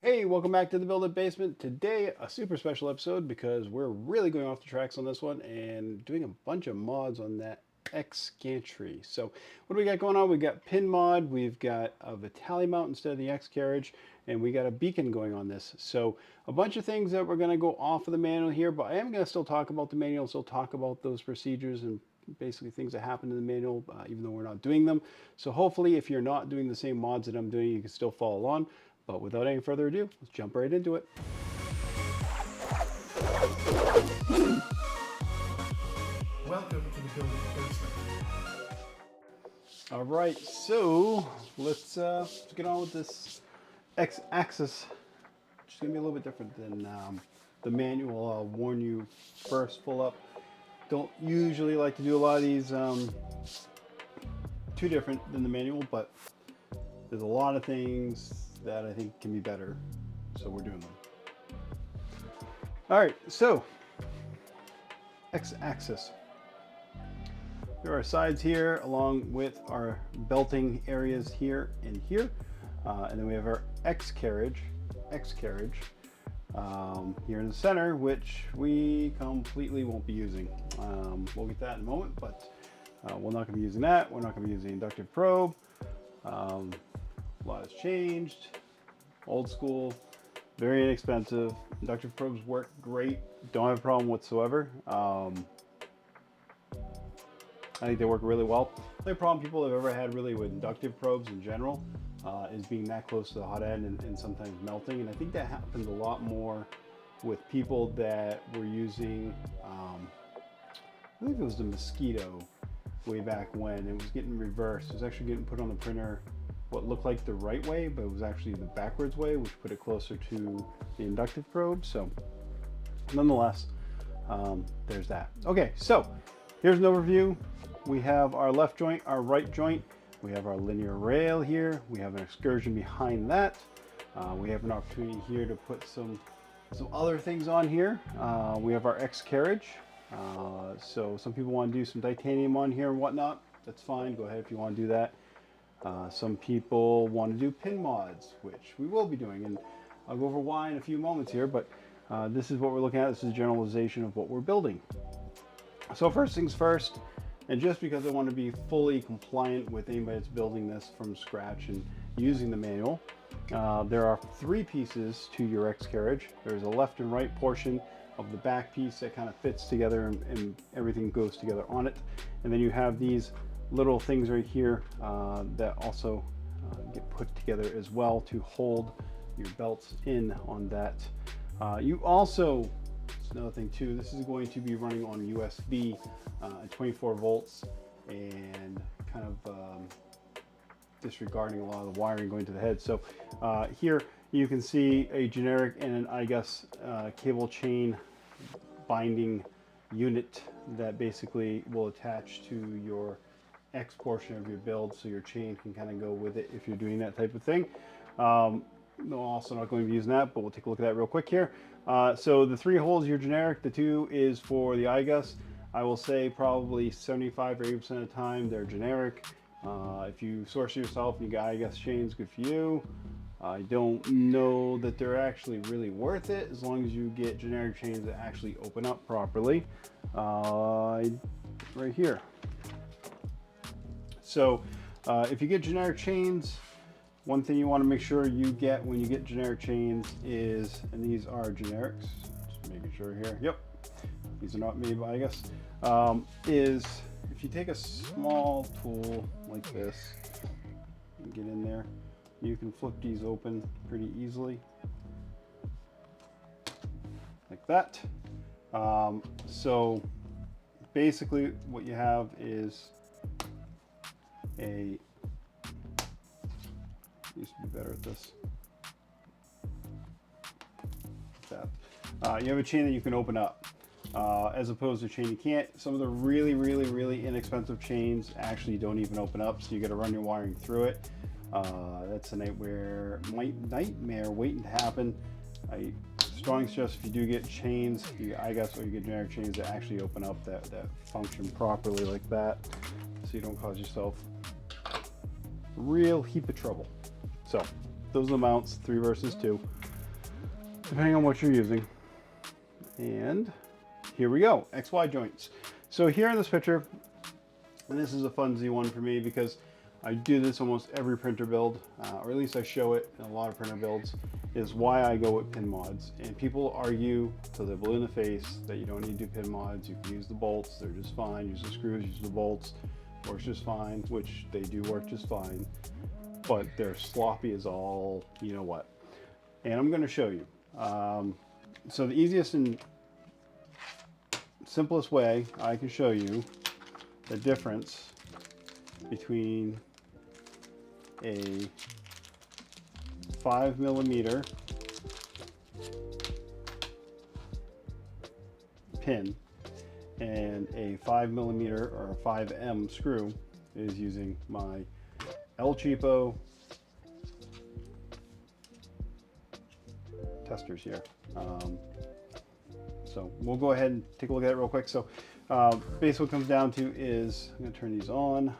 Hey, welcome back to the Build It Basement. Today, a super special episode because we're really going off the tracks on this one and doing a bunch of mods on that X Gantry. So, what do we got going on? We got pin mod, we've got a Vitalli mount instead of the X carriage, and we got a beacon going on this. So, a bunch of things that we're going to go off of the manual here, but I am going to still talk about the manual, still talk about those procedures and basically things that happen in the manual, even though we're not doing them. So, hopefully, if you're not doing the same mods that I'm doing, you can still follow along. But without any further ado, let's jump right into it. Welcome to the Build It Basement. All right, so let's get on with this X-axis, which is going to be a little bit different than the manual. I'll warn you first, full up. Don't usually like to do a lot of these too different than the manual, but there's a lot of things that I think can be better, so we're doing them. All right, so X-axis. There are sides here along with our belting areas here and here, and then we have our X carriage here in the center, which we completely won't be using. We'll get that in a moment, but we're not going to be using that. We're not going to be using inductive probe. A lot has changed. Old school, very inexpensive. Inductive probes work great. Don't have a problem whatsoever. I think they work really well. The only problem people have ever had really with inductive probes in general is being that close to the hot end and sometimes melting. And I think that happens a lot more with people that were using, I think it was the Mosquito way back when. It was getting reversed. It was actually getting put on the printer what looked like the right way, but it was actually the backwards way, which put it closer to the inductive probe. So nonetheless, there's that. Okay, so here's an overview. We have our left joint, our right joint. We have our linear rail here. We have an excursion behind that. We have an opportunity here to put some other things on here. We have our X carriage. So some people want to do some titanium on here and whatnot. That's fine. Go ahead if you want to do that. Some people want to do pin mods, which we will be doing, and I'll go over why in a few moments here, but this is what we're looking at. This is a generalization of what we're building. So first things first, and just because I want to be fully compliant with anybody that's building this from scratch and using the manual, there are three pieces to your X carriage. There's a left and right portion of the back piece that kind of fits together and everything goes together on it. And then you have these little things right here that also get put together as well to hold your belts in on that. You also, it's another thing too, this is going to be running on USB at 24 volts and kind of disregarding a lot of the wiring going to the head. So here you can see a generic and an IGUS cable chain binding unit that basically will attach to your X portion of your build, so your chain can kind of go with it if you're doing that type of thing. No, also not going to be using that, but we'll take a look at that real quick here. So the 3 holes, your generic, the 2 is for the IGUS. I will say probably 75 or 80% of the time they're generic. If you source it yourself and you got IGUS chains, good for you. I don't know that they're actually really worth it as long as you get generic chains that actually open up properly. Right here. So if you get generic chains, one thing you want to make sure you get when you get generic chains is, and these are generics, just making sure here, yep, these are not made by IGUS, is if you take a small tool like this and get in there, you can flip these open pretty easily, like that. So basically what you have is used to be better at this. That. You have a chain that you can open up, as opposed to a chain you can't. Some of the really inexpensive chains actually don't even open up, so you got to run your wiring through it. That's a nightmare waiting to happen. I strongly suggest if you do get chains, I guess, or you get generic chains that actually open up that function properly like that, so you don't cause yourself a real heap of trouble. So those are the mounts, 3 versus 2. depending on what you're using. And here we go, XY joints. So here in this picture, and this is a funsy one for me because I do this almost every printer build, or at least I show it in a lot of printer builds, is why I go with pin mods. And people argue till they're blue in the face that you don't need to do pin mods. You can use the bolts, they're just fine. Use the screws, use the bolts, works just fine, which they do work just fine. But they're sloppy as all, you know what. And I'm gonna show you. So the easiest and simplest way I can show you the difference between a 5mm pin and a 5mm or a 5M screw is using my El Cheapo testers here. So we'll go ahead and take a look at it real quick. So basically what it comes down to is, I'm going to turn these on,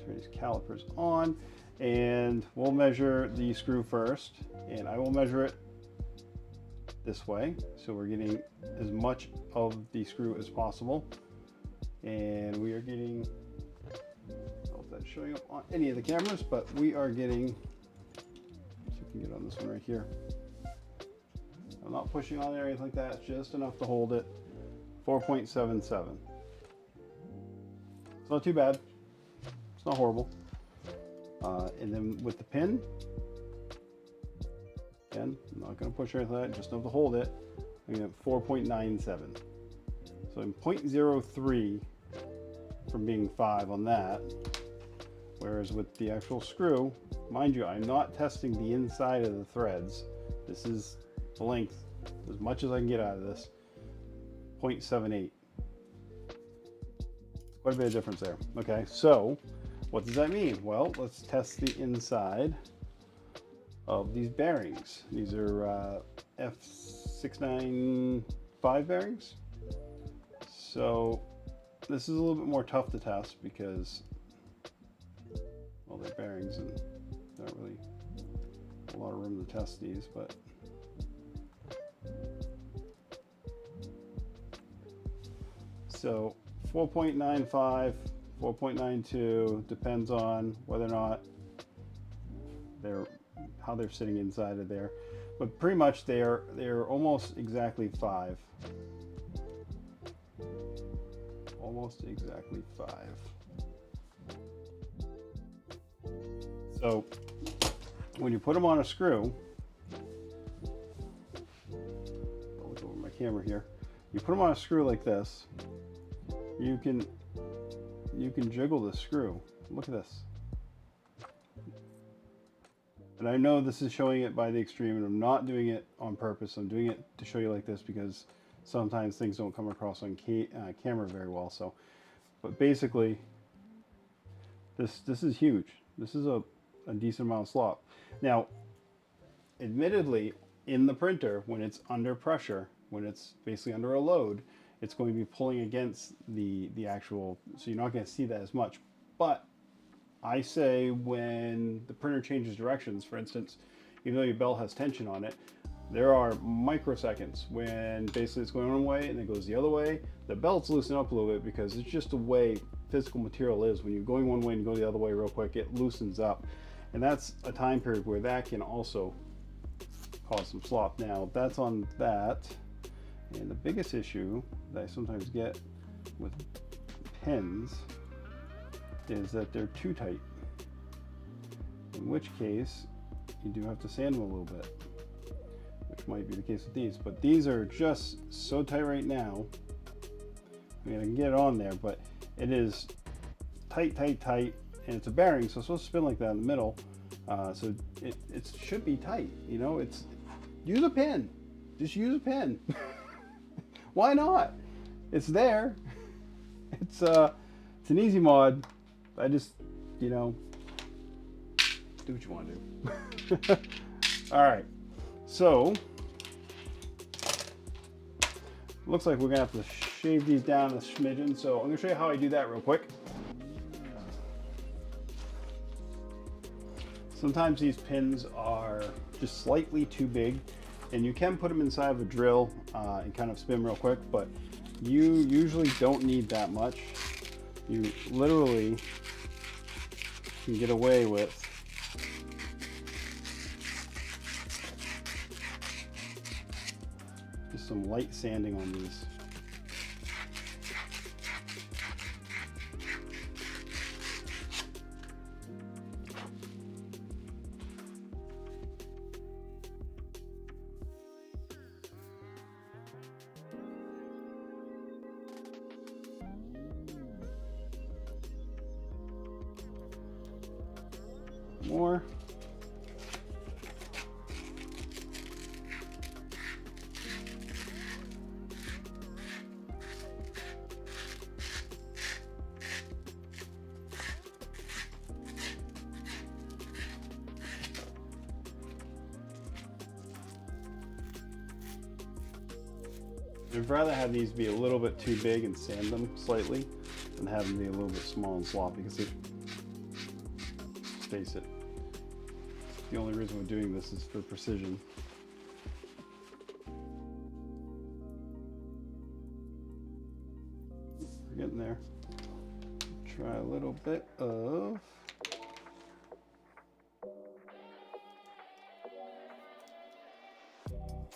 turn these calipers on, and we'll measure the screw first, and I will measure it this way. So we're getting as much of the screw as possible, and we are getting, I don't know if that's showing up on any of the cameras, but we are getting, so you can get on this one right here. I'm not pushing on it or anything like that, it's just enough to hold it. 4.77. It's not too bad. It's not horrible. And then with the pin, again, I'm not going to push or anything like that, just enough to hold it. I'm going to 4.97. So I'm 0.03 from being 5 on that. Whereas with the actual screw, mind you, I'm not testing the inside of the threads. This is the length, as much as I can get out of this. 0.78. Quite a bit of difference there. Okay, so what does that mean? Well, let's test the inside of these bearings. These are F695 bearings. So this is a little bit more tough to test because, well, they're bearings and not really a lot of room to test these, but so 4.95, 4.92, depends on whether or not how they're sitting inside of there, but pretty much they're almost exactly 5. Almost exactly 5. So when you put them on a screw, I'll look over my camera here. You put them on a screw like this, you can jiggle the screw. Look at this. And I know this is showing it by the extreme, and I'm not doing it on purpose. I'm doing it to show you like this because sometimes things don't come across on camera very well. So, but basically, this is huge. This is a decent amount of slop. Now, admittedly, in the printer, when it's under pressure, when it's basically under a load, it's going to be pulling against the actual, so you're not going to see that as much. But I say when the printer changes directions, for instance, even though your belt has tension on it, there are microseconds when basically it's going one way and it goes the other way. The belts loosen up a little bit because it's just the way physical material is. When you're going one way and you go the other way real quick, it loosens up. And that's a time period where that can also cause some slop. Now, that's on that. And the biggest issue that I sometimes get with pins is that they're too tight, in which case you do have to sand them a little bit, which might be the case with these. But these are just so tight right now. I mean, I can get it on there, but it is tight, tight, tight, and it's a bearing, so it's supposed to spin like that in the middle. So it should be tight, you know. It's, use a pin, just use a pin. Why not? It's there. It's an easy mod. I just, you know, do what you want to do. All right, so looks like we're gonna have to shave these down a smidgen. So I'm gonna show you how I do that real quick. Sometimes these pins are just slightly too big, and you can put them inside of a drill and kind of spin real quick, but you usually don't need that much. You literally can get away with just some light sanding on these. More. I'd rather have these be a little bit too big and sand them slightly than have them be a little bit small and sloppy, because face it, the only reason we're doing this is for precision. We're getting there. Try a little bit of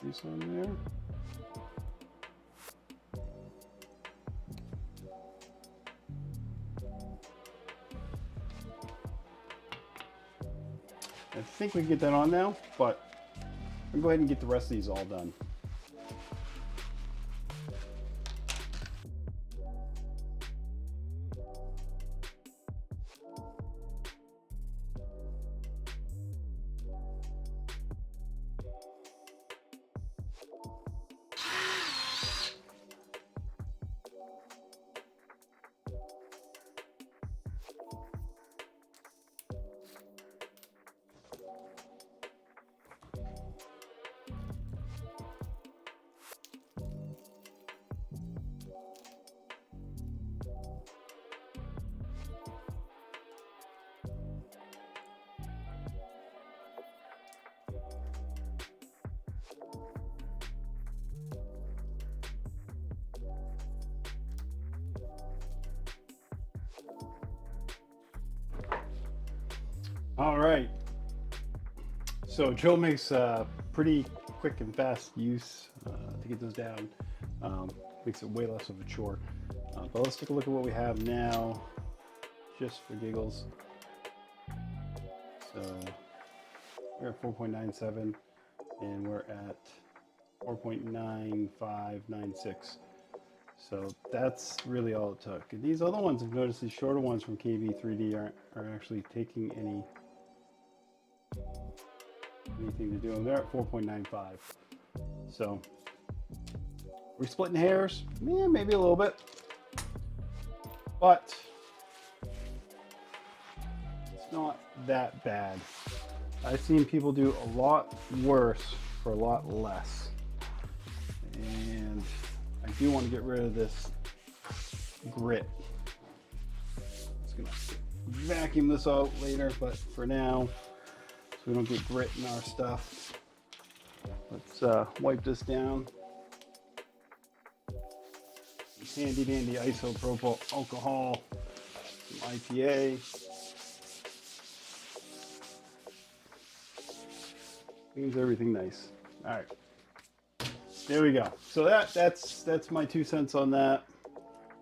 this on there. I think we can get that on now, but I'll go ahead and get the rest of these all done. All right, so Joe makes pretty quick and fast use to get those down. Makes it way less of a chore. But let's take a look at what we have now, just for giggles. So we're at 4.97 and we're at 4.9596. So that's really all it took. And these other ones, I've noticed these shorter ones from KB3D are actually taking anything to do, and they're at 4.95. So we're splitting hairs, yeah, maybe a little bit, but it's not that bad. I've seen people do a lot worse for a lot less, and I do want to get rid of this grit. Just gonna vacuum this out later, but for now, so we don't get grit in our stuff, let's wipe this down. Handy dandy isopropyl alcohol, some IPA. Cleans everything nice. All right, there we go. So that's my 2 cents on that,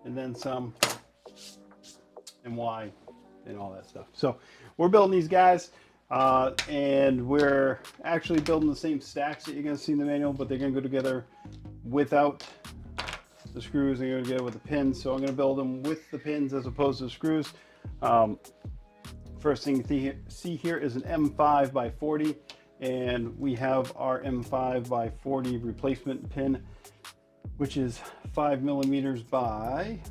and then some, and why, and all that stuff. So we're building these guys, and we're actually building the same stacks that you're going to see in the manual, but they're going to go together without the screws, and you're going to get it with the pins. So I'm going to build them with the pins as opposed to the screws. First thing you see here is an M5 by 40, and we have our M5 by 40 replacement pin, which is 5 millimeters by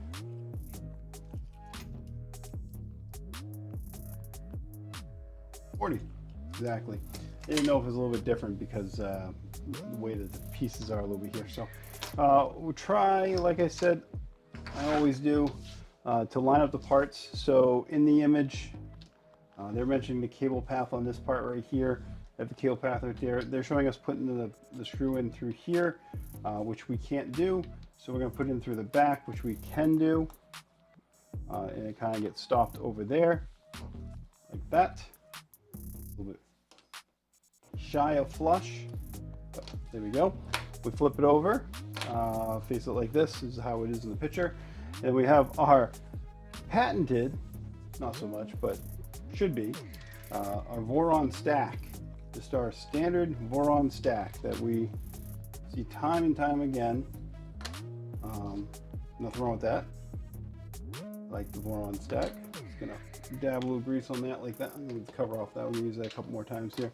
40. Exactly. I didn't know if it was a little bit different because the way that the pieces are a little bit here. So we'll try, like I said, I always do, to line up the parts. So in the image, they're mentioning the cable path on this part right here. at the keel path right there. They're showing us putting the screw in through here, which we can't do. So we're going to put it in through the back, which we can do. And it kind of gets stopped over there, like that. A little bit shy of flush. But there we go. We flip it over, face it like this. This is how it is in the picture. And we have our patented, not so much, but should be, our Voron stack. Just our standard Voron stack that we see time and time again. Nothing wrong with that. I like the Voron stack. Just gonna dab a little grease on that like that. I'm gonna cover off that. We'll use that a couple more times here.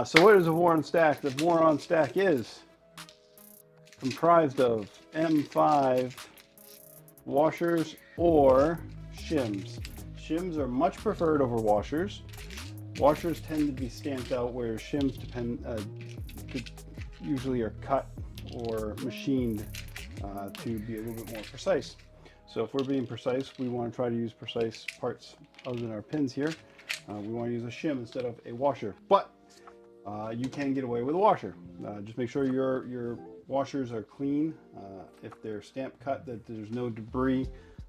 So what is a Voron stack? The Voron stack is comprised of M5 washers or shims. Shims are much preferred over washers. Washers tend to be stamped out, where shims usually are cut or machined to be a little bit more precise. So if we're being precise, we want to try to use precise parts other than our pins here. We want to use a shim instead of a washer, but you can get away with a washer. Just make sure your washers are clean. If they're stamp cut, that there's no debris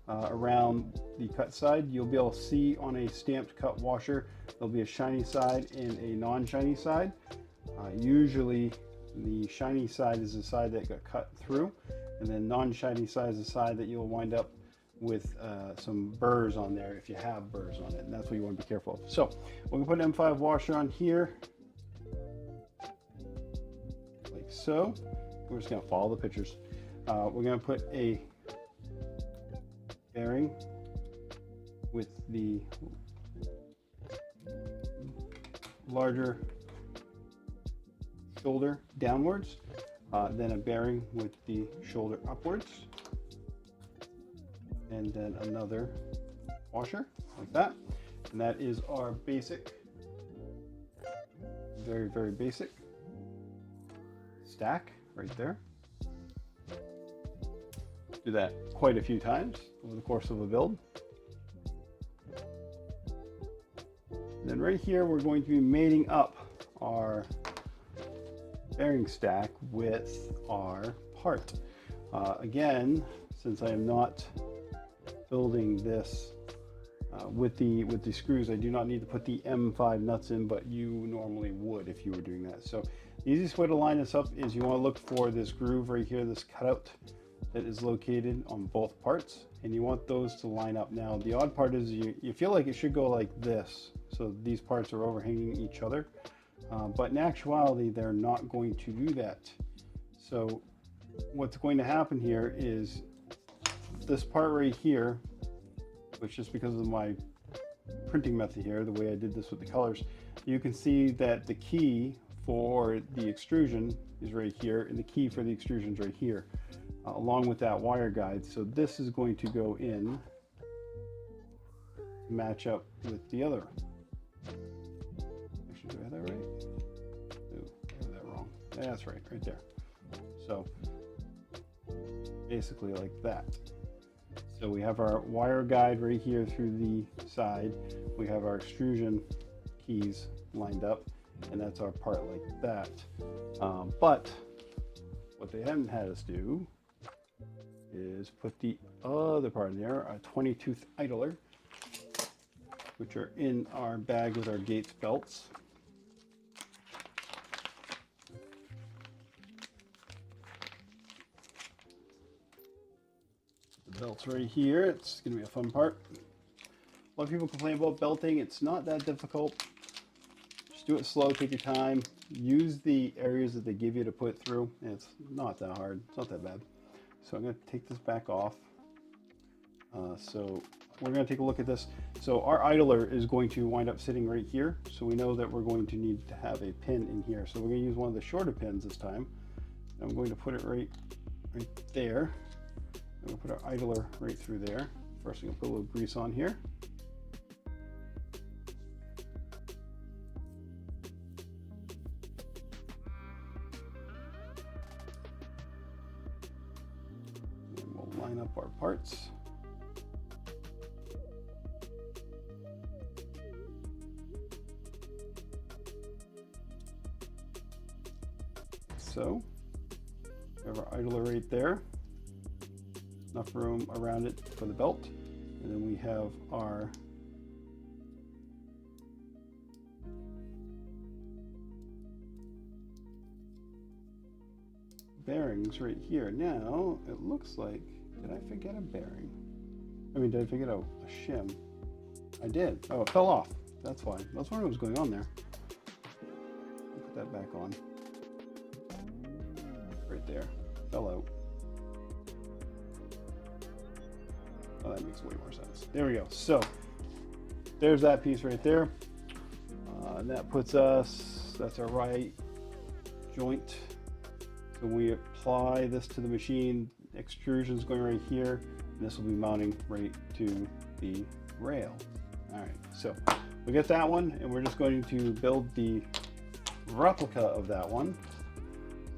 around the cut side. You'll be able to see on a stamped cut washer, there'll be a shiny side and a non-shiny side. Usually the shiny side is the side that got cut through, and then non-shiny side is the side that you'll wind up with some burrs on there if you have burrs on it, and that's what you want to be careful of. So we're going to put an M5 washer on here, like so. We're just going to follow the pictures. We're going to put a bearing with the larger shoulder downwards, then a bearing with the shoulder upwards, and then another washer like that. And that is our basic, very, very basic stack right there. Do that quite a few times over the course of a build. And then right here, we're going to be mating up our bearing stack with our part. Again, since I am not building this with the screws, I do not need to put the M5 nuts in, but you normally would if you were doing that. So the easiest way to line this up is you want to look for this groove right here, this cutout that is located on both parts, and you want those to line up. Now the odd part is you feel like it should go like this, so these parts are overhanging each other, but in actuality they're not going to do that. So what's going to happen here is this part right here, which is because of my printing method here, the way I did this with the colors, you can see that the key for the extrusion is right here, and the key for the extrusion is right here, along with that wire guide. So this is going to go in to match up with the other. Actually, do I have that right? Ooh, I have that wrong. That's right there. So basically like that. So we have our wire guide right here through the side. We have our extrusion keys lined up, and that's our part like that. But what they haven't had us do is put the other part in there, a 20-tooth idler, which are in our bag with our gates belts. The belts right here, it's going to be a fun part. A lot of people complain about belting. It's not that difficult. Just do it slow, take your time. Use the areas that they give you to put through. It's not that hard, it's not that bad. So I'm going to take this back off. So we're going to take a look at this. So our idler is going to wind up sitting right here. So we know that we're going to need to have a pin in here. So we're going to use one of the shorter pins this time. I'm going to put it right there. I'm going to put our idler right through there. First, I'm going to put a little grease on here. And we'll line up our parts. so. We have our idler right there. Enough room around it for the belt. And then we have our bearings right here. Now, it looks like, did I forget a bearing? I mean, did I forget a shim? I did. Oh, it fell off. That's why. That's wondering what was going on there. Put that back on. Right there. Fell out. Oh, that makes way more sense. There we go. So, there's that piece right there. And that puts us, that's our right joint. So we apply this to the machine, extrusion is going right here, and this will be mounting right to the rail. All right, so we get that one, and we're just going to build the replica of that one,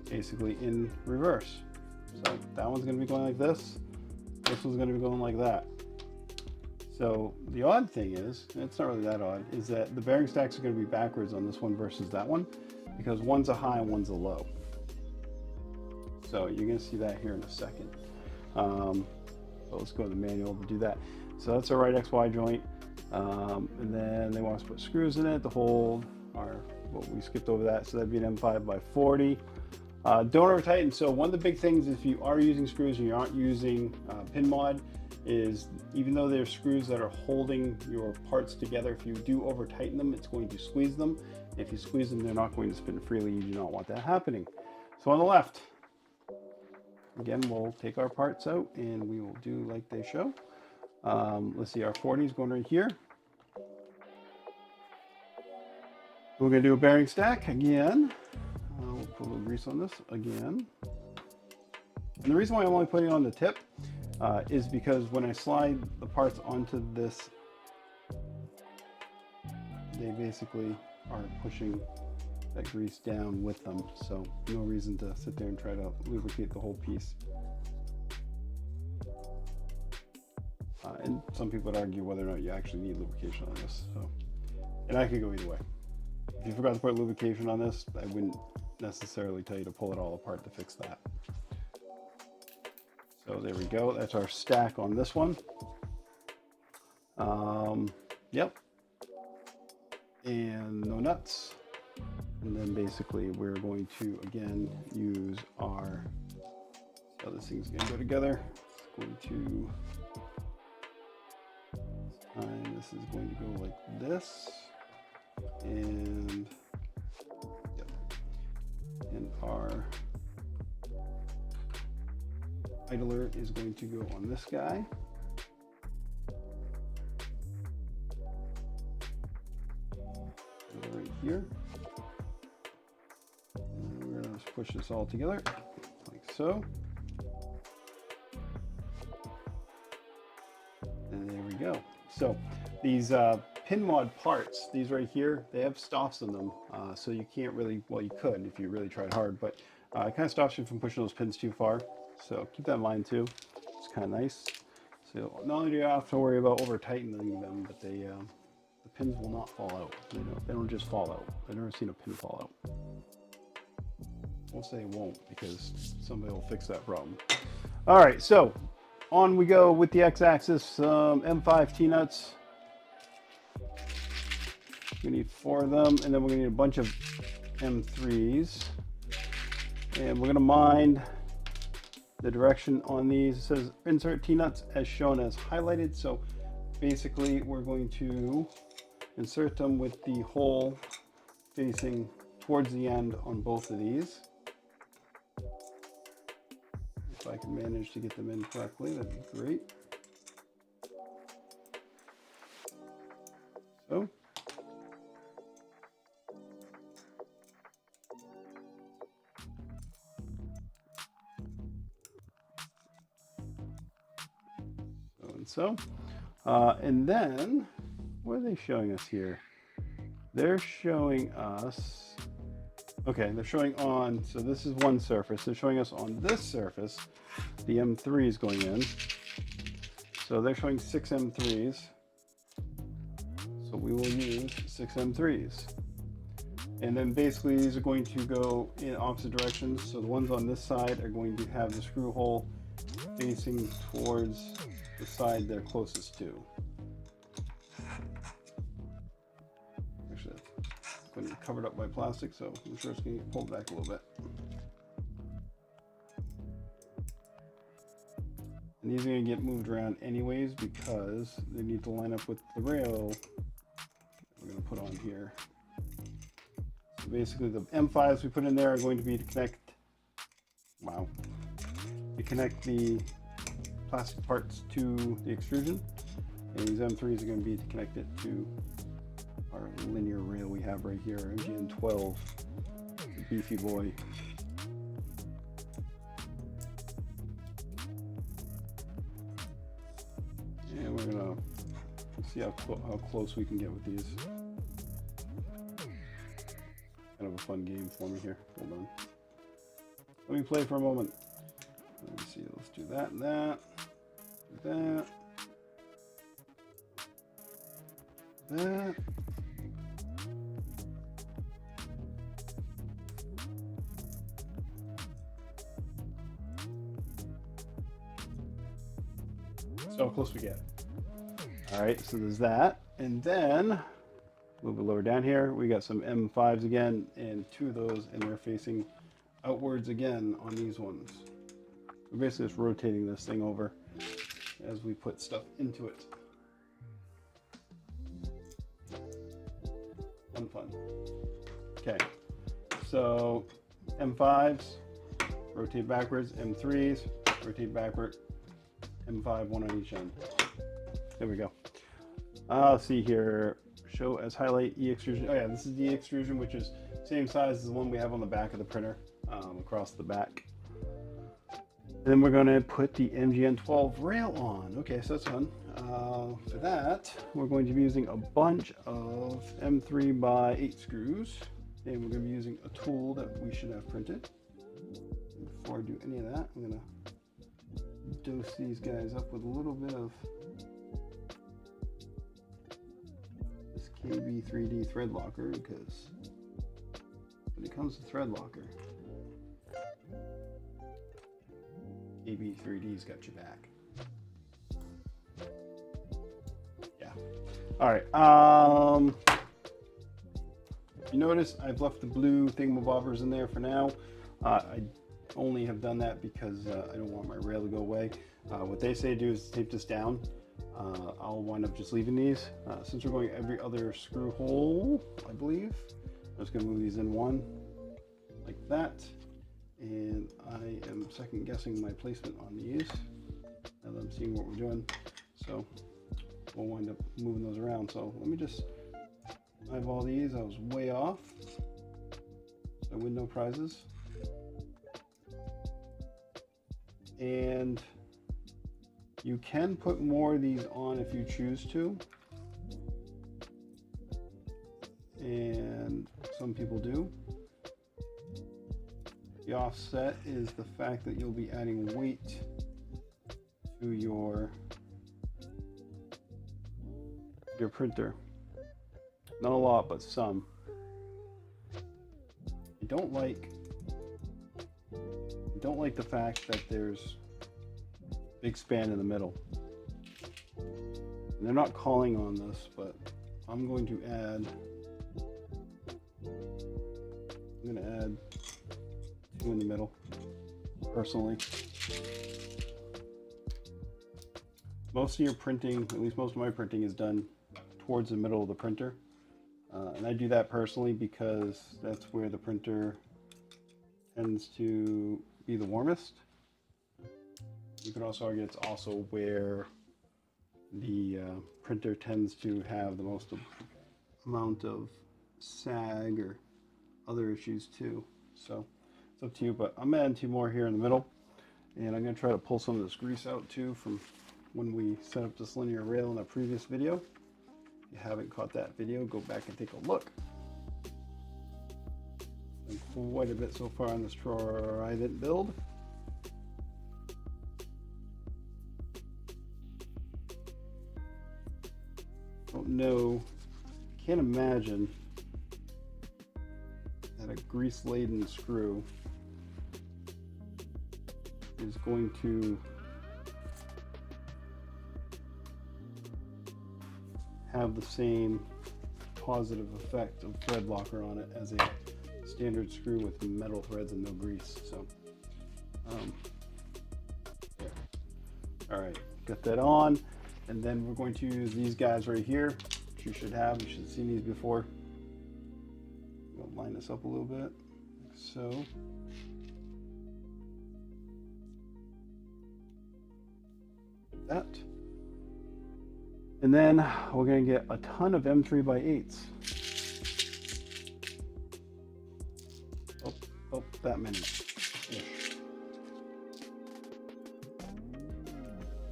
basically in reverse. So that one's going to be going like this, this one's going to be going like that. So the odd thing is, and it's not really that odd, is that the bearing stacks are going to be backwards on this one versus that one, because one's a high and one's a low. So you're going to see that here in a second. So let's go to the manual to do that. So that's our right XY joint. And then they want us to put screws in it to hold our, well, we skipped over that. So that'd be an M5 by 40. Don't over tighten. So one of the big things, if you are using screws and you aren't using pin mod, is even though there's screws that are holding your parts together, if you do over tighten them, it's going to squeeze them. If you squeeze them, they're not going to spin freely. You do not want that happening. So on the left, again, we'll take our parts out and we will do like they show. Let's see, our 40 is going right here. We're going to do a bearing stack again. We'll put a little grease on this again. And the reason why I'm only putting it on the tip is because when I slide the parts onto this, they basically are pushing that grease down with them. So no reason to sit there and try to lubricate the whole piece. And some people would argue whether or not you actually need lubrication on this. So, and I could go either way. If you forgot to put lubrication on this, I wouldn't necessarily tell you to pull it all apart to fix that. So there we go. That's our stack on this one. Yep. And no nuts. And then basically we're going to, again, use our, so this thing's going to go together. It's going to, and this is going to go like this. And, yep. And our idler is going to go on this guy. Right here. And we're going to push this all together like so. And there we go. So these pin mod parts, these right here, they have stops in them. So you can't really, well, you could if you really tried hard, but it kind of stops you from pushing those pins too far. So keep that in mind too. It's kind of nice. So not only do you have to worry about over tightening them, but they, the pins will not fall out. They don't just fall out. I've never seen a pin fall out. I won't say it won't because somebody will fix that problem. All right, so on we go with the X-axis, M5 T-nuts. We need 4 of them, and then we're gonna need a bunch of M3s. And we're gonna mind the direction on these. It says insert T-nuts as shown as highlighted. So basically we're going to insert them with the hole facing towards the end on both of these. If I can manage to get them in correctly, that'd be great. So. So, and then what are they showing us here? They're showing us, okay, they're showing on, so this is one surface. They're showing us on this surface, the M3 is going in. So they're showing 6 M3s. So we will use 6 M3s. And then basically these are going to go in opposite directions. So the ones on this side are going to have the screw hole facing towards the side they're closest to. Actually, it's going to be covered up by plastic, so I'm sure it's going to get pulled back a little bit. And these are going to get moved around anyways because they need to line up with the rail we're going to put on here. So basically the M5s we put in there are going to be to connect, to connect the plastic parts to the extrusion. And these M3s are going to be to connect it to our linear rail we have right here, MGN 12, beefy boy. And we're gonna see how close we can get with these. Kind of a fun game for me here. Hold on. Let me play for a moment. Let me see. Let's do that and that. Do that. That. So how close we get. All right, so there's that. And then a little bit lower down here, we got some M5s again, and two of those, and they're facing outwards again on these ones. We're basically just rotating this thing over as we put stuff into it. Fun. Okay, so M5s, rotate backwards, M3s, rotate backward, M5, one on each end. There we go. Let's see here. Show as highlight E-extrusion. Oh yeah, this is the E-extrusion, which is same size as the one we have on the back of the printer, across the back. And then we're going to put the MGN 12 rail on. Okay, so that's fun. For that, we're going to be using a bunch of M3x8 screws, and we're going to be using a tool that we should have printed. Before I do any of that, I'm going to dose these guys up with a little bit of this KB3D thread locker, because when it comes to thread locker, KB3D's got your back. Yeah. All right. You notice I've left the blue thingamabobbers in there for now. I only have done that because I don't want my rail to go away. What they say to do is tape this down. I'll wind up just leaving these. Since we're going every other screw hole, I believe, I'm just going to move these in one like that. And I am second guessing my placement on these now that I'm seeing what we're doing. So we'll wind up moving those around. So let me just eyeball these. I was way off. I win no prizes. And you can put more of these on if you choose to. And some people do. The offset is the fact that you'll be adding weight to your printer. Not a lot, but some. I don't like the fact that there's a big span in the middle. And they're not calling on this, but I'm going to add two in the middle, personally. Most of your printing, at least most of my printing, is done towards the middle of the printer. And I do that personally because that's where the printer tends to be the warmest. You could also argue it's also where the printer tends to have the most amount of sag or other issues too. So it's up to you, but I'm adding two more here in the middle, and I'm going to try to pull some of this grease out too from when we set up this linear rail in a previous video. If you haven't caught that video, go back and take a look. And quite a bit so far on this Trident build. Don't know, can't imagine and a grease-laden screw is going to have the same positive effect of thread locker on it as a standard screw with metal threads and no grease. So, yeah. All right, got that on, and then we're going to use these guys right here, which you should have. You should have seen these before. We'll line this up a little bit, like so. That. And then we're going to get a ton of M3x8s. Oh, that many.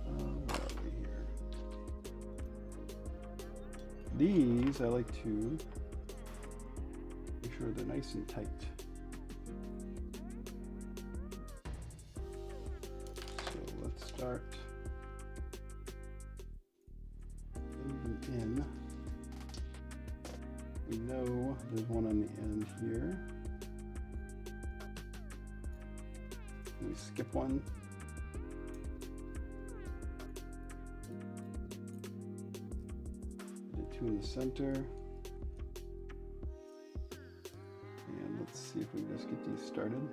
Where are we here? These I like to make sure they're nice and tight. So let's start in. We know there's one on the end here. We skip one. Did two in the center. And let's see if we can just get these started.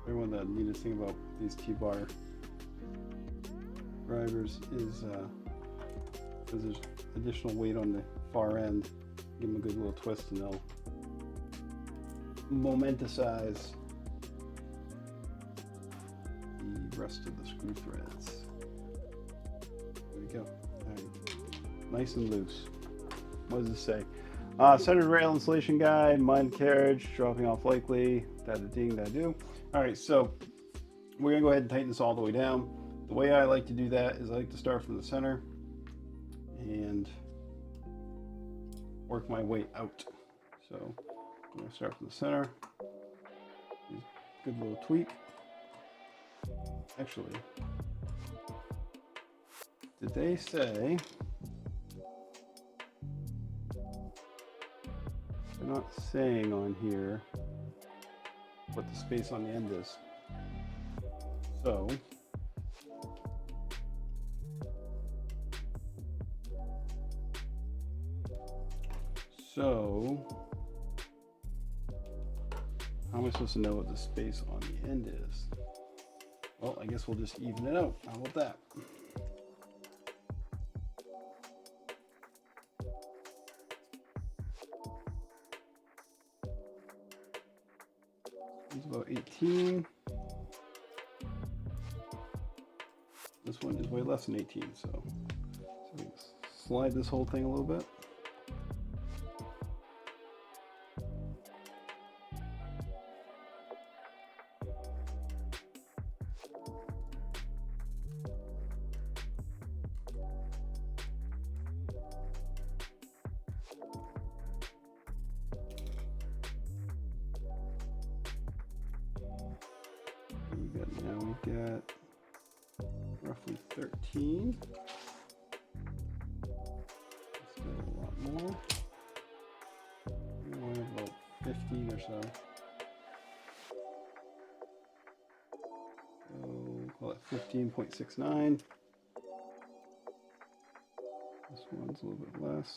Everyone, the neatest thing about these T-bar drivers is because there's additional weight on the far end, give them a good little twist and they'll momenticize the rest of the screw threads. There we go. All right. Nice and loose. What does this say? Centered rail insulation guide, mud carriage, dropping off likely, da-da-ding, da-do. All right, so we're gonna go ahead and tighten this all the way down. The way I like to do that is I like to start from the center and work my way out. So I'm going to start from the center. Good little tweak. Actually, did they say, they're not saying on here what the space on the end is. So, how am I supposed to know what the space on the end is? Well, I guess we'll just even it out. How about that? It's about 18. This one is way less than 18, so we can slide this whole thing a little bit. We've got roughly 13. Let's do a lot more. We want about 15 or so. So we'll call it 15.69. This one's a little bit less.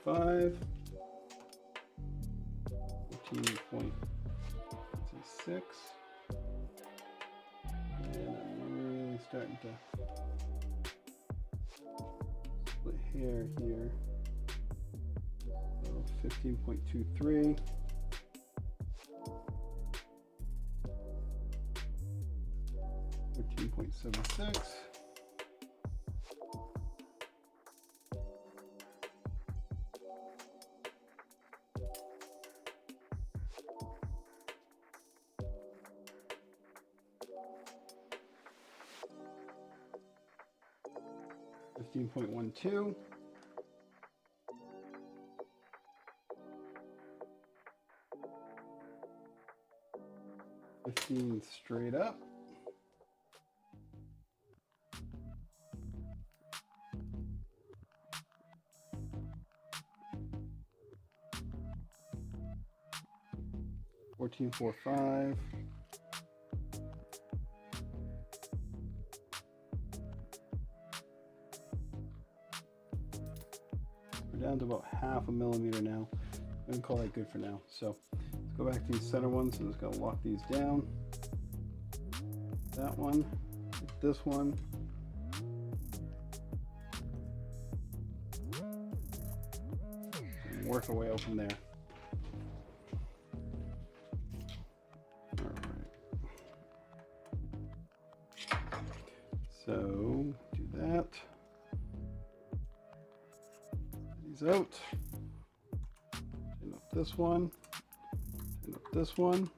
.5, 14.6, and I'm really starting to split hair here. So 15.23, 14.76. 15.12, 15 straight up. Fourteen, 4, 5. We're down to about half a millimeter now. I'm gonna call that good for now. So let's go back to these center ones. So just gonna lock these down. That one, this one. And work our way out from there. All right. So do that. These out. Turn up this one. Turn up this one.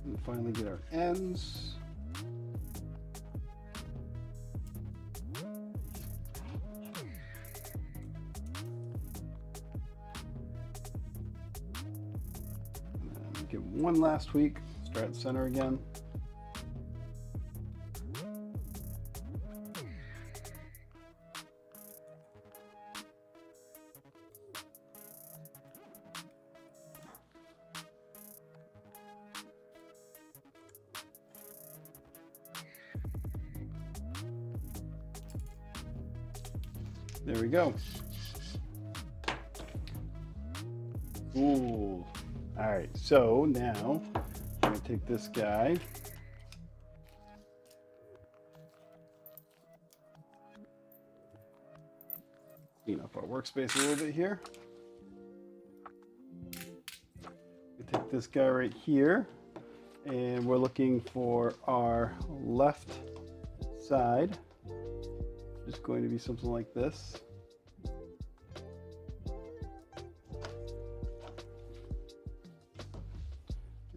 And finally get our ends. And give one last tweak. Start center again. There we go. Cool. All right, so now I'm gonna take this guy. Clean up our workspace a little bit here. We take this guy right here, and we're looking for our left side. It's going to be something like this.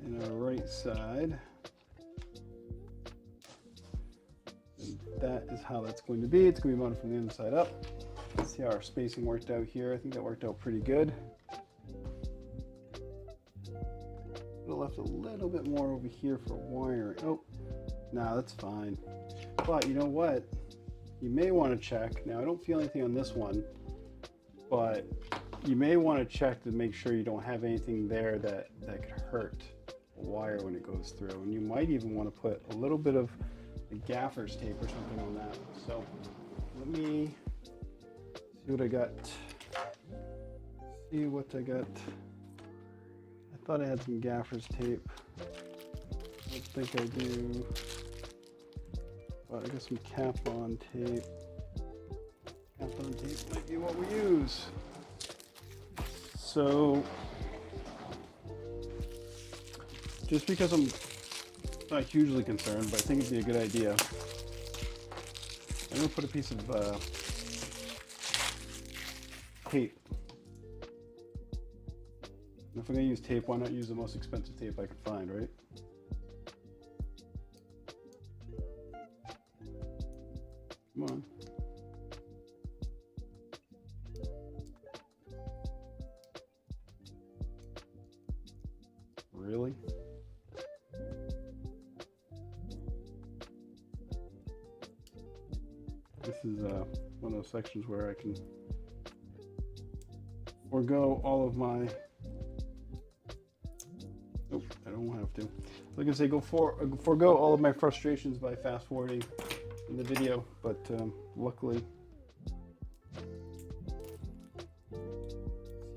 And our right side. And that is how that's going to be. It's going to be mounted from the inside up. Let's see how our spacing worked out here. I think that worked out pretty good. Could have left a little bit more over here for wiring. Oh, no, that's fine. But you know what? You may want to check. Now, I don't feel anything on this one, but you may want to check to make sure you don't have anything there that could hurt a wire when it goes through. And you might even want to put a little bit of the gaffer's tape or something on that. So let me see what I got. See what I got. I thought I had some gaffer's tape. I don't think I do. But I got some cap-on tape. Cap-on tape might be what we use. So, just because I'm not hugely concerned, but I think it'd be a good idea, I'm gonna put a piece of tape. And if I'm gonna use tape, why not use the most expensive tape I can find, right? Come on. Really? This is one of those sections where I can forego all of my. Nope, I don't have to. Like I say, forego all of my frustrations by fast forwarding in the video, but luckily,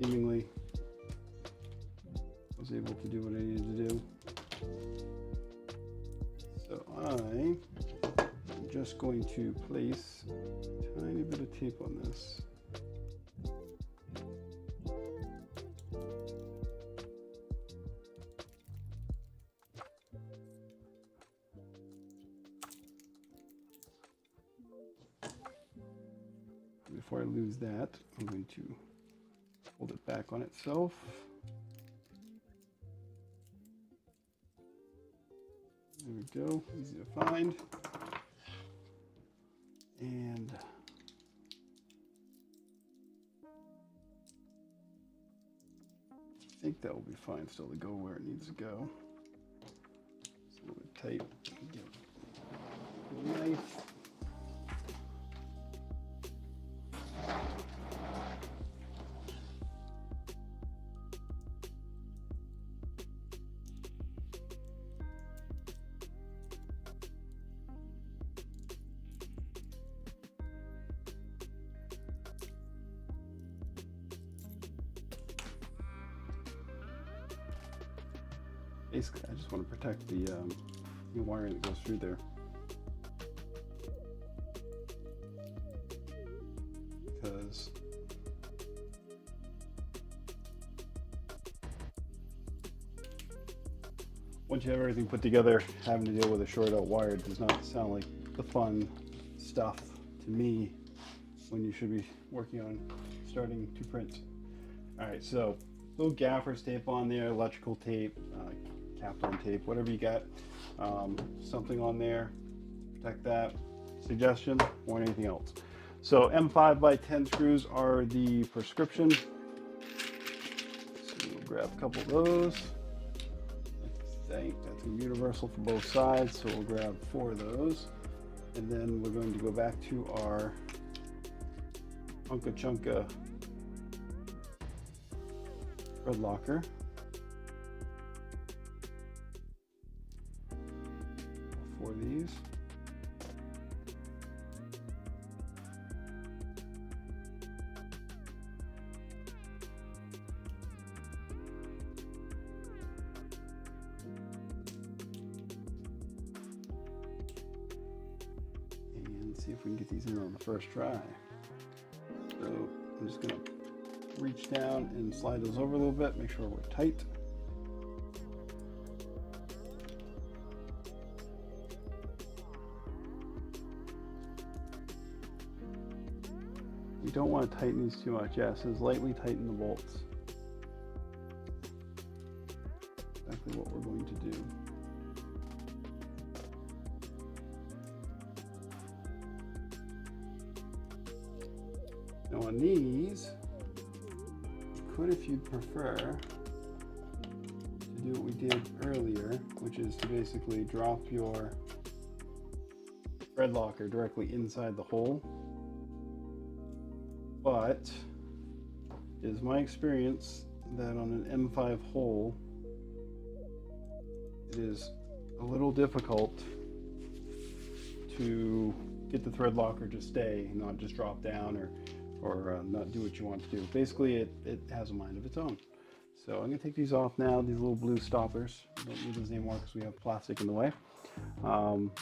seemingly, I was able to do what I needed to do. So I'm just going to place a tiny bit of tape on this. Before I lose that, I'm going to hold it back on itself. There we go, easy to find. And I think that will be fine still to go where it needs to go. It's a little bit tight. Give it a knife. Basically, I just want to protect the wiring that goes through there. Because once you have everything put together, having to deal with a short out wire does not sound like the fun stuff to me when you should be working on starting to print. Alright, so little gaffer's tape on there, electrical tape, Kapton tape, whatever you got, something on there, protect that. Suggestion, or anything else. So M5 by 10 screws are the prescription. So we'll grab a couple of those. I think that's universal for both sides, so we'll grab 4 of those. And then we're going to go back to our Unka Chunka thread locker. For these. And see if we can get these in on the first try. So I'm just going to reach down and slide those over a little bit, make sure we're tight. You don't want to tighten these too much. Yes, is lightly tighten the bolts. Exactly what we're going to do. Now on these, you could, if you'd prefer, to do what we did earlier, which is to basically drop your thread locker directly inside the hole. But it is my experience that on an M5 hole, it is a little difficult to get the thread locker to stay, not just drop down or not do what you want to do. Basically, it has a mind of its own. So I'm going to take these off now, these little blue stoppers. Don't need those anymore because we have plastic in the way.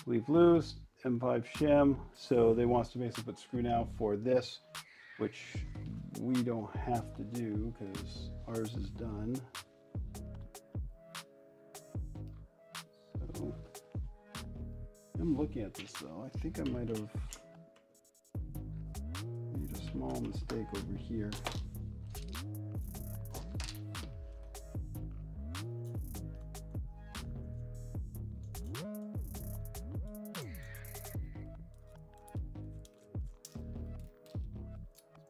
Leave loose, M5 shim. So they want us to basically put screw now for this, which we don't have to do because ours is done. So I'm looking at this though. I think I might have made a small mistake over here.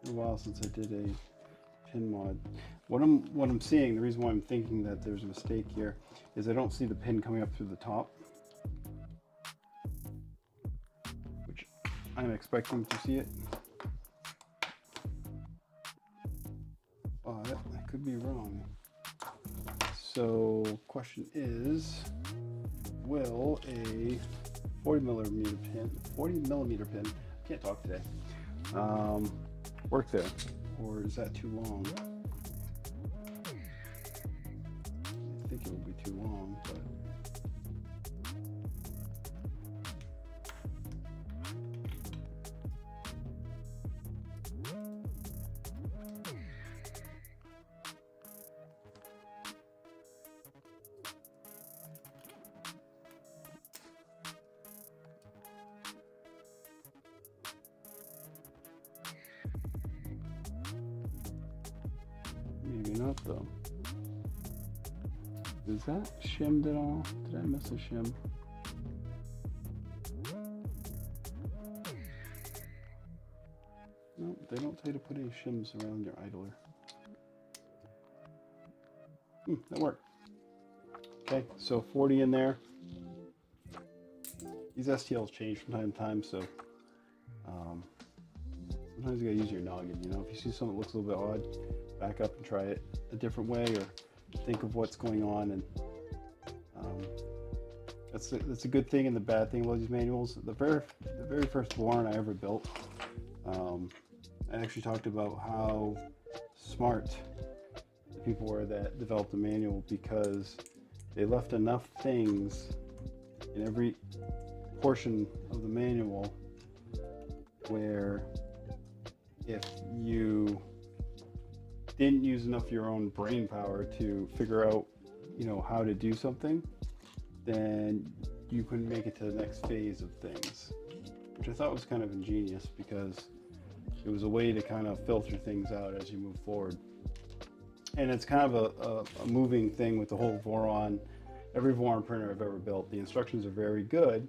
A while since I did a pin mod. What I'm seeing, the reason why I'm thinking that there's a mistake here is I don't see the pin coming up through the top, which I'm expecting to see it, but I could be wrong. So question is, will a 40 millimeter pin, I can't talk today, work there, or is that too long? I think it will be too long, but maybe not though. Is that shimmed at all? Did I miss a shim? No, they don't tell you to put any shims around your idler. That worked. Okay, so 40 in there. These STLs change from time to time, so sometimes you gotta use your noggin, you know? If you see something that looks a little bit odd, back up and try it a different way, or think of what's going on. And that's a good thing and the bad thing about these manuals. The very first Voron I ever built, I actually talked about how smart the people were that developed the manual, because they left enough things in every portion of the manual where if you didn't use enough of your own brain power to figure out, you know, how to do something, then you couldn't make it to the next phase of things, which I thought was kind of ingenious, because it was a way to kind of filter things out as you move forward. And it's kind of a moving thing with the whole Voron. Every Voron printer I've ever built, the instructions are very good,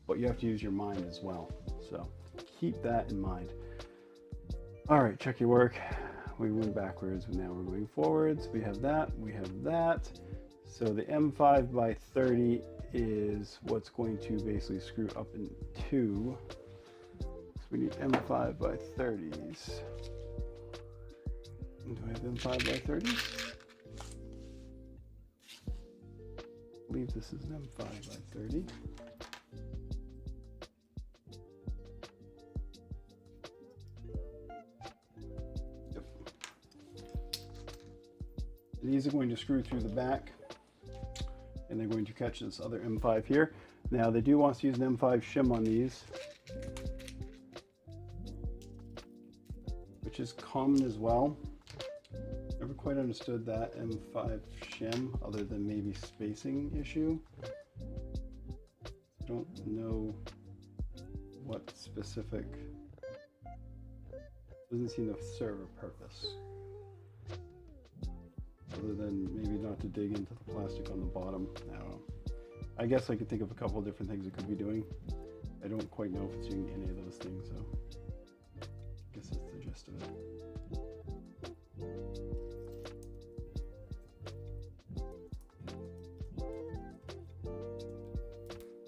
but you have to use your mind as well. So keep that in mind. All right, check your work. We went backwards, but now we're going forwards. We have that, we have that. So the M5 by 30 is what's going to basically screw up in two. So we need M5 by 30s. Do I have M5 by 30s? I believe this is an M5 by 30. Yep. And these are going to screw through the back, and they're going to catch this other M5 here. Now they do want us to use an M5 shim on these, which is common as well. Never quite understood that M5 shim, other than maybe spacing issue. I don't know what specific, doesn't seem to serve a purpose, other than maybe not to dig into the plastic on the bottom. I don't know. I guess I could think of a couple of different things it could be doing. I don't quite know if it's doing any of those things, so I guess that's the gist of it.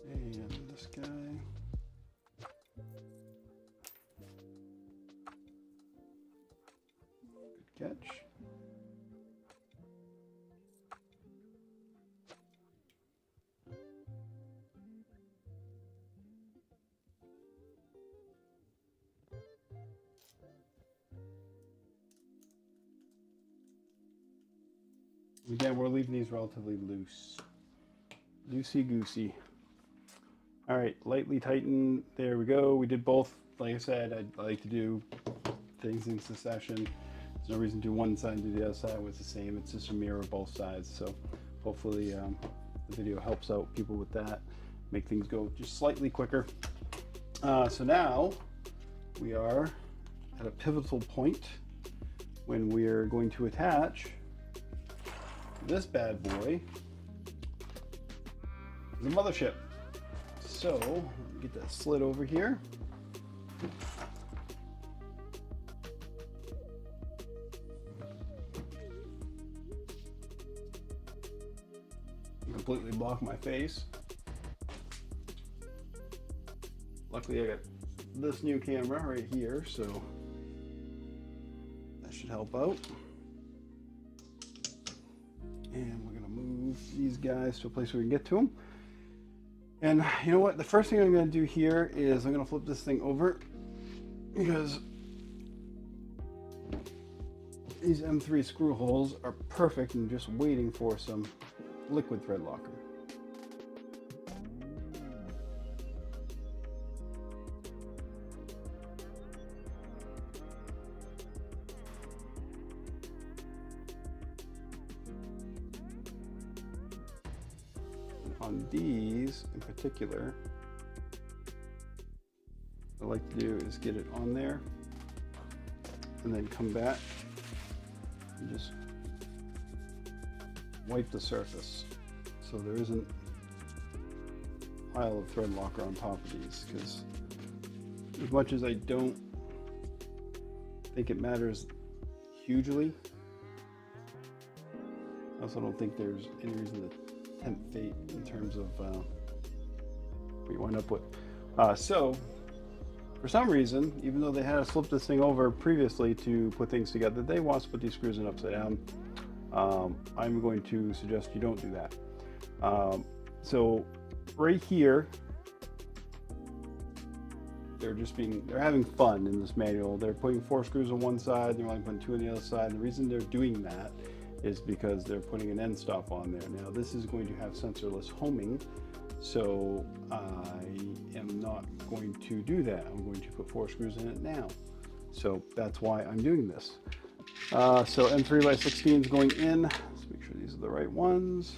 And this guy. Good catch. Again, we're leaving these relatively loose. Loosey-goosey. All right, lightly tighten. There we go. We did both. Like I said, I like to do things in succession. There's no reason to do one side and do the other side when it's the same. It's just a mirror of both sides. So hopefully the video helps out people with that. Make things go just slightly quicker. So now we are at a pivotal point when we are going to attach this bad boy, the mothership. So let me get that slid over here. Completely block my face. Luckily I got this new camera right here, so that should help out. And we're gonna move these guys to a place where we can get to them. And you know what? The first thing I'm gonna do here is I'm gonna flip this thing over, because these M3 screw holes are perfect and just waiting for some liquid thread locker. On these in particular, what I like to do is get it on there and then come back and just wipe the surface so there isn't a pile of thread locker on top of these, because as much as I don't think it matters hugely. I also don't think there's any reason to tempt fate in terms of what you wind up with. So, for some reason, even though they had us flip this thing over previously to put things together, they want us to put these screws in upside down. I'm going to suggest you don't do that. So, right here, they're having fun in this manual. They're putting 4 screws on one side, they're only putting 2 on the other side. And the reason they're doing that is because they're putting an end stop on there. Now this is going to have sensorless homing, so I am not going to do that. I'm going to put 4 screws in it now. So that's why I'm doing this. So M3x16 is going in. Let's make sure these are the right ones.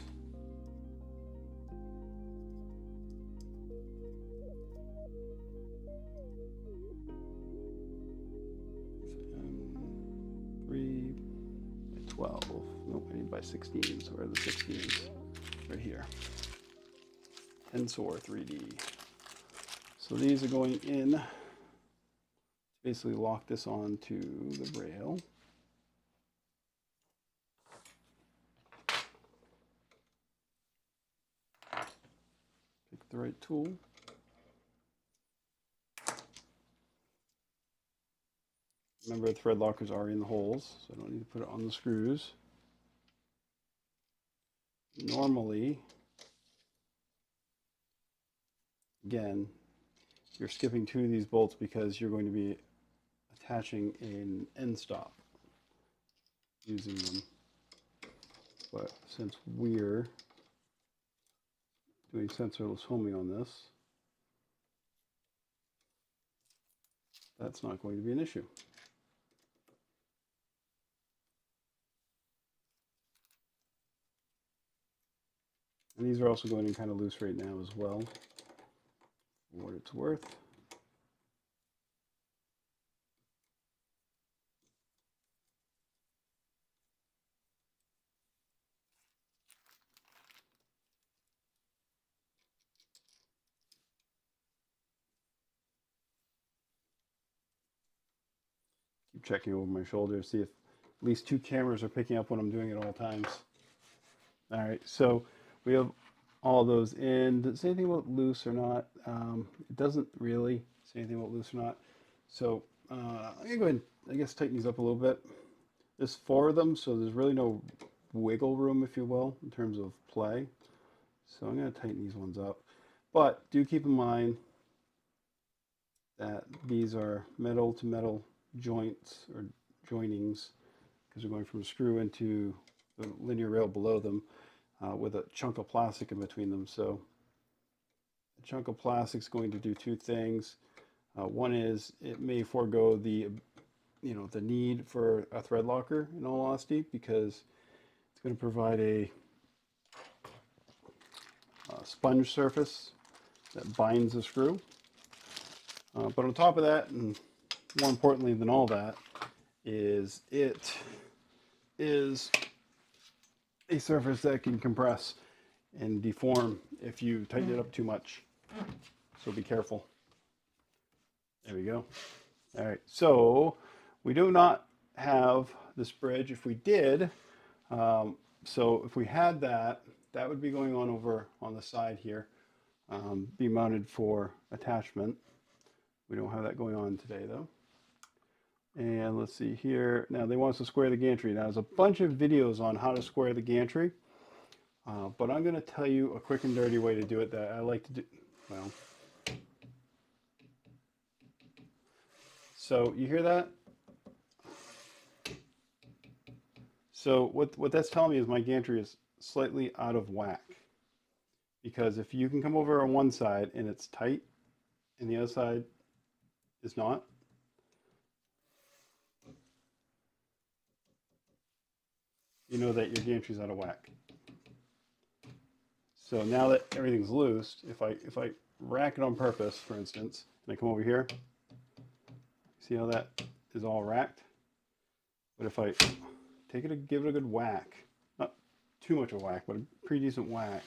By 12. Nope, I need by 16. So where are the 16s? Right here. Tensor 3D. So these are going in. Basically lock this onto the rail. Pick the right tool. Remember, the thread lockers are in the holes, so I don't need to put it on the screws. Normally, again, you're skipping 2 of these bolts because you're going to be attaching an end stop using them. But since we're doing sensorless homing on this, that's not going to be an issue. And these are also going in kind of loose right now as well, for what it's worth. Keep checking over my shoulder, see if at least 2 cameras are picking up what I'm doing at all times. All right, so we have all those in. Does it say anything about loose or not? It doesn't really say anything about loose or not. So I'm gonna go ahead and, I guess, tighten these up a little bit. There's 4 of them, so there's really no wiggle room, if you will, in terms of play. So I'm gonna tighten these ones up. But do keep in mind that these are metal to metal joints or joinings, because we're going from a screw into the linear rail below them. With a chunk of plastic in between them. So a chunk of plastic is going to do 2 things. One is it may forego the need for a thread locker, in all honesty, because it's going to provide a sponge surface that binds the screw. But on top of that, and more importantly than all that, is it is a surface that can compress and deform if you tighten it up too much. So be careful. There we go. All right, so we do not have this bridge. If we did, so if we had that, that would be going on over on the side here, be mounted for attachment. We don't have that going on today though. And let's see here. Now they want us to square the gantry. Now there's a bunch of videos on how to square the gantry, but I'm going to tell you a quick and dirty way to do it that I like to do. Well, so you hear that? So what that's telling me is my gantry is slightly out of whack. Because if you can come over on one side and it's tight and the other side is not, you know that your gantry's out of whack. So now that everything's loose, if I rack it on purpose, for instance, and I come over here, see how that is all racked? But if I take it and give it a good whack, not too much of a whack, but a pretty decent whack,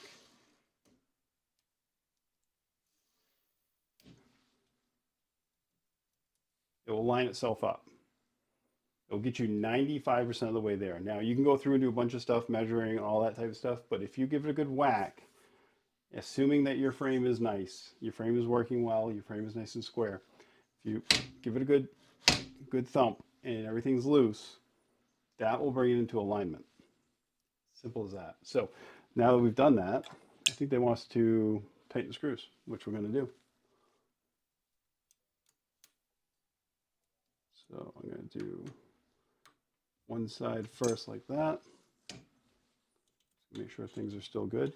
it will line itself up. It'll get you 95% of the way there. Now you can go through and do a bunch of stuff, measuring and all that type of stuff, but if you give it a good whack, assuming that your frame is nice, your frame is working well, your frame is nice and square, if you give it a good thump and everything's loose, that will bring it into alignment. Simple as that. So now that we've done that, I think they want us to tighten the screws, which we're going to do. So I'm going to do one side first like that. Make sure things are still good.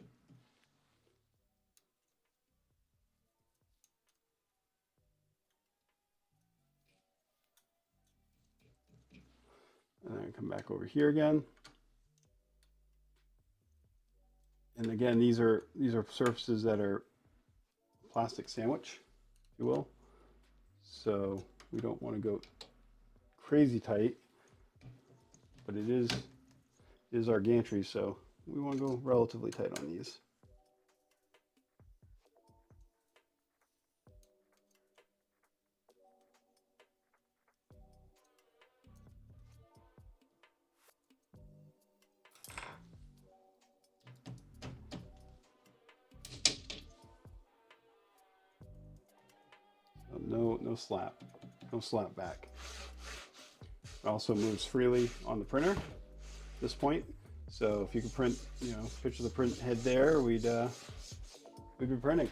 And then come back over here again. And again, these are surfaces that are plastic sandwich, if you will. So we don't want to go crazy tight, but it is our gantry, so we want to go relatively tight on these. No slap back. It also moves freely on the printer at this point. So if you could print, picture the print head there, we'd be printing.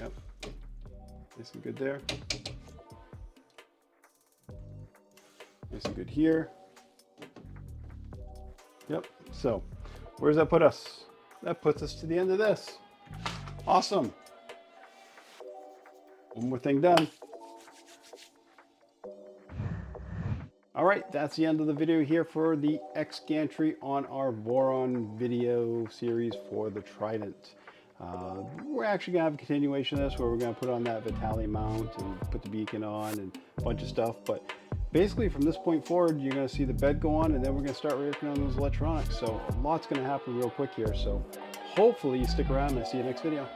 Yep, nice and good there. Nice and good here. Yep. So where does that put us? That puts us to the end of this. Awesome. One more thing done. All right, that's the end of the video here for the X Gantry on our Voron video series for the Trident. We're actually gonna have a continuation of this where we're gonna put on that Vitalli mount and put the beacon on and a bunch of stuff. But basically from this point forward, you're gonna see the bed go on and then we're gonna start working on those electronics. So a lot's gonna happen real quick here. So hopefully you stick around and I see you next video.